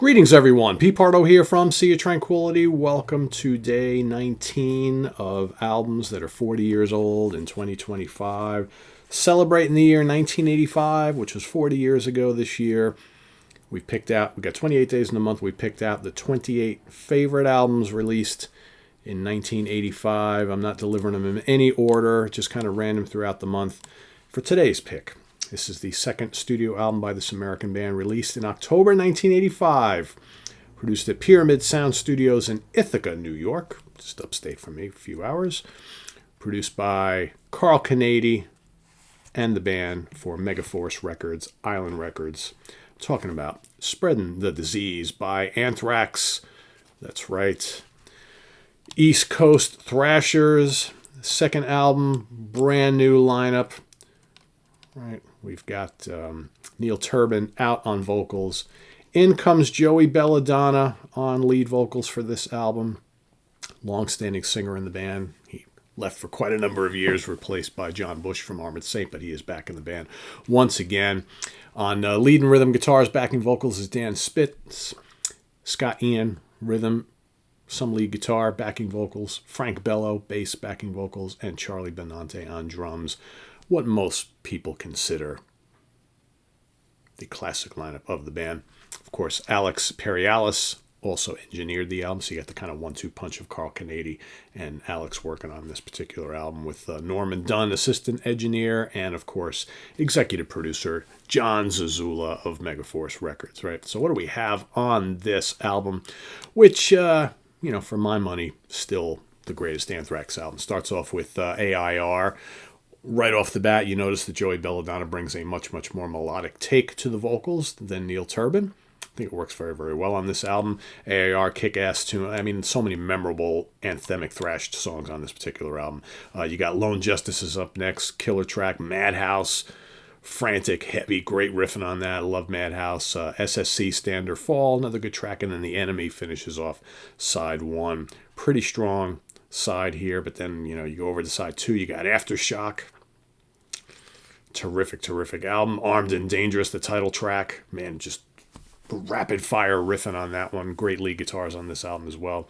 Greetings, everyone. Pete Pardo here from Sea of Tranquility. Welcome to day 19 of albums that are 40 years old in 2025. Celebrating the year 1985, which was 40 years ago this year. We got 28 days in the month. We picked out the 28 favorite albums released in 1985. I'm not delivering them in any order, just kind of random throughout the month. For today's pick, this is the second studio album by this American band, released in October 1985. Produced at Pyramid Sound Studios in Ithaca, New York, just upstate from me, a few hours. Produced by Carl Canady and the band for Megaforce Records, Island Records. I'm talking about Spreading the Disease by Anthrax. That's right. East Coast Thrashers, second album, brand new lineup. Right, we've got Neil Turbin out on vocals. In comes Joey Belladonna on lead vocals for this album. Long-standing singer in the band. He left for quite a number of years, replaced by John Bush from Armored Saint, but he is back in the band once again. On lead and rhythm guitars, backing vocals is Dan Spitz. Scott Ian, rhythm, some lead guitar, backing vocals. Frank Bello, bass, backing vocals. And Charlie Benante on drums. What most people consider the classic lineup of the band. Of course, Alex Perialis also engineered the album, so you got the kind of 1-2 punch of Carl Canady and Alex working on this particular album with Norman Dunn, assistant engineer, and of course, executive producer John Zazula of Megaforce Records, right? So what do we have on this album, which, for my money, still the greatest Anthrax album. Starts off with AIR. Right off the bat, you notice that Joey Belladonna brings a much, much more melodic take to the vocals than Neil Turbin. I think it works very, very well on this album. AIR, kick-ass tune. I mean, so many memorable anthemic thrashed songs on this particular album. You got Lone Justice is up next, killer track, Madhouse, frantic, heavy, great riffing on that. I love Madhouse. SSC, Stand or Fall, another good track. And then The Enemy finishes off side one. Pretty strong side here, but then you go over to side two, you got Aftershock. Terrific album. Armed and Dangerous, the title track, man, just rapid fire riffing on that one. Great lead guitars on this album as well.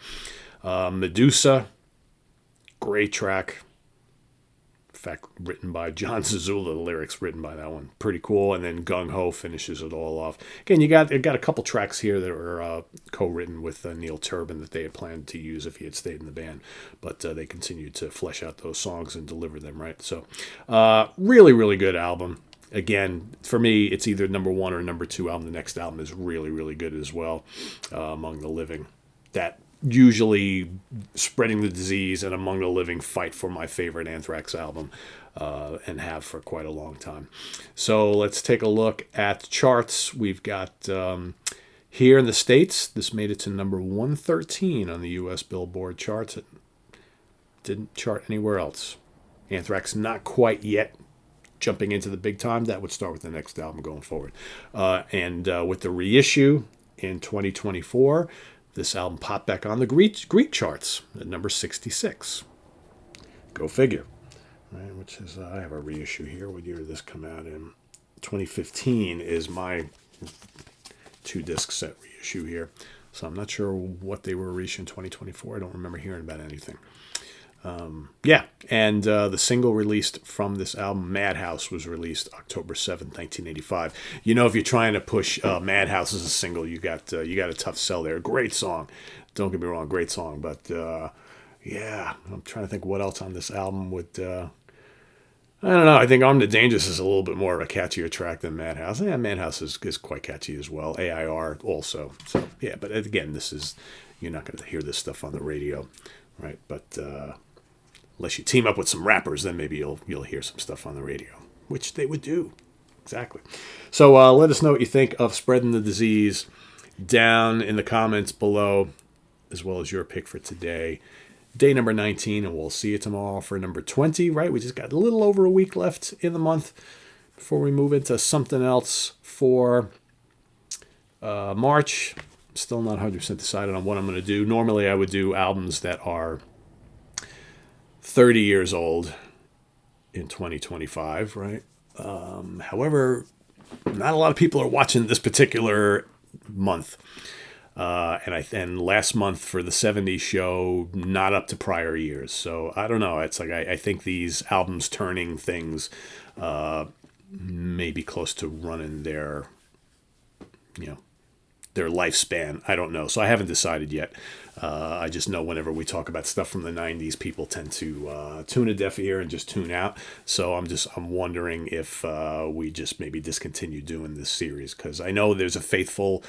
Medusa, great track, in fact written by John Zazula, the lyrics written by that one, pretty cool. And then Gung Ho finishes it all off. Again, you got a couple tracks here that are co-written with Neil Turbin that they had planned to use if he had stayed in the band, but they continued to flesh out those songs and deliver them, right? So really good album. Again, for me, it's either number one or number two album. The next album is really good as well. Among the Living, that usually Spreading the Disease and Among the Living fight for my favorite Anthrax album, and have for quite a long time. So let's take a look at the charts. We've got here in the States, this made it to number 113 on the U.S. Billboard charts. It didn't chart anywhere else. Anthrax not quite yet jumping into the big time. That would start with the next album going forward. And with the reissue in 2024, this album popped back on the Greek charts at number 66. Go figure. Right, which is, I have a reissue here. What year did this come out in? 2015 is my 2-disc set reissue here. So I'm not sure what they were reissuing in 2024. I don't remember hearing about anything. And the single released from this album, Madhouse, was released October 7th, 1985. If you're trying to push Madhouse as a single, you got a tough sell there. Great song. Don't get me wrong, great song. But, I'm trying to think what else on this album would... I don't know. I think Armed and Dangerous is a little bit more of a catchier track than Madhouse. Yeah, Madhouse is quite catchy as well. AIR also. So, yeah, but again, you're not going to hear this stuff on the radio, right? But... unless you team up with some rappers, then maybe you'll hear some stuff on the radio, which they would do. Exactly. So let us know what you think of Spreading the Disease down in the comments below, as well as your pick for today. Day number 19, and we'll see you tomorrow for number 20, right? We just got a little over a week left in the month before we move into something else for March. Still not 100% decided on what I'm going to do. Normally, I would do albums that are 30 years old in 2025, right? However, not a lot of people are watching this particular month. And last month for the 70s show, not up to prior years. So I don't know. It's like I think these albums turning things may be close to running their, you know, their lifespan. I don't know. So I haven't decided yet. I just know whenever we talk about stuff from the 90s, people tend to tune a deaf ear and just tune out. So I'm wondering if we just maybe discontinue doing this series, because I know there's a faithful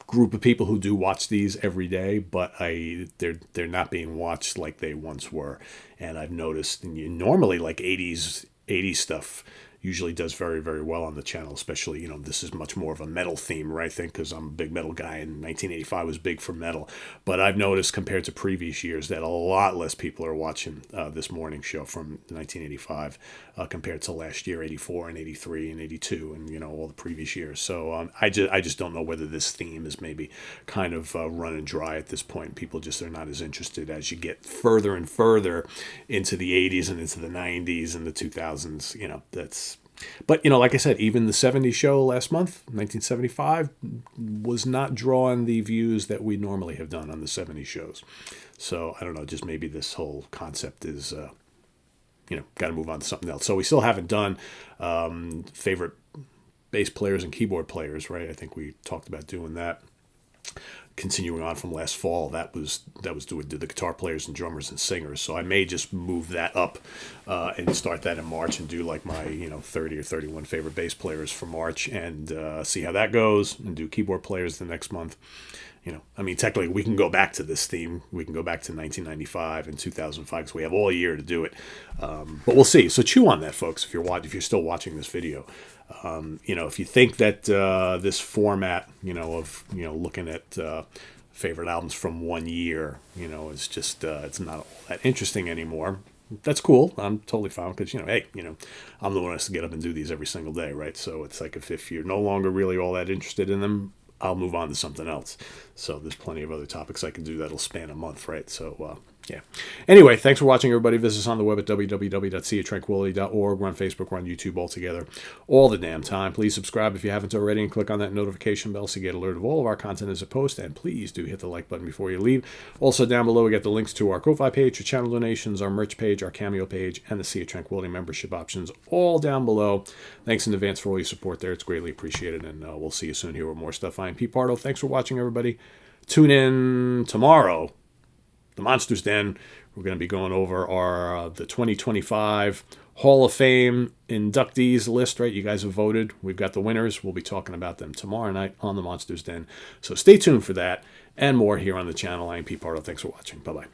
group of people who do watch these every day, but they're not being watched like they once were. And I've noticed normally like 80s stuff usually does very, very well on the channel, especially, this is much more of a metal theme, right? I think because I'm a big metal guy, and 1985 was big for metal. But I've noticed compared to previous years that a lot less people are watching this morning show from 1985 compared to last year, 84 and 83 and 82 and, all the previous years. So I just don't know whether this theme is maybe kind of running dry at this point. People just are not as interested as you get further and further into the 80s and into the 90s and the 2000s. But, like I said, even the 70s show last month, 1975, was not drawing the views that we normally have done on the 70s shows. So, I don't know, just maybe this whole concept is, got to move on to something else. So we still haven't done favorite bass players and keyboard players, right? I think we talked about doing that. Continuing on from last fall, that was doing the guitar players and drummers and singers. So I may just move that up and start that in March and do like my 30 or 31 favorite bass players for March and see how that goes, and do keyboard players the next month. Technically we can go back to this theme. We can go back to 1995 and 2005 because we have all year to do it. But we'll see. So chew on that, folks. If you're still watching this video. If you think that this format, of looking at favorite albums from one year, is just it's not all that interesting anymore. That's cool. I'm totally fine because hey, I'm the one who has to get up and do these every single day, right? So it's like if you're no longer really all that interested in them, I'll move on to something else. So there's plenty of other topics I can do that'll span a month, right? So yeah. Anyway, thanks for watching, everybody. Visit us on the web at www.seaoftranquility.org. We're on Facebook. We're on YouTube all together all the damn time. Please subscribe if you haven't already and click on that notification bell so you get alerted of all of our content as a post. And please do hit the like button before you leave. Also, down below, we get the links to our Ko-Fi page, our channel donations, our merch page, our Cameo page, and the Sea of Tranquility membership options all down below. Thanks in advance for all your support there. It's greatly appreciated. And we'll see you soon here with more stuff. I'm Pete Pardo. Thanks for watching, everybody. Tune in tomorrow. The Monsters Den. We're going to be going over our the 2025 Hall of Fame inductees list, right? You guys have voted. We've got the winners. We'll be talking about them tomorrow night on the Monsters Den. So stay tuned for that and more here on the channel. I'm Pete Pardo. Thanks for watching. Bye-bye.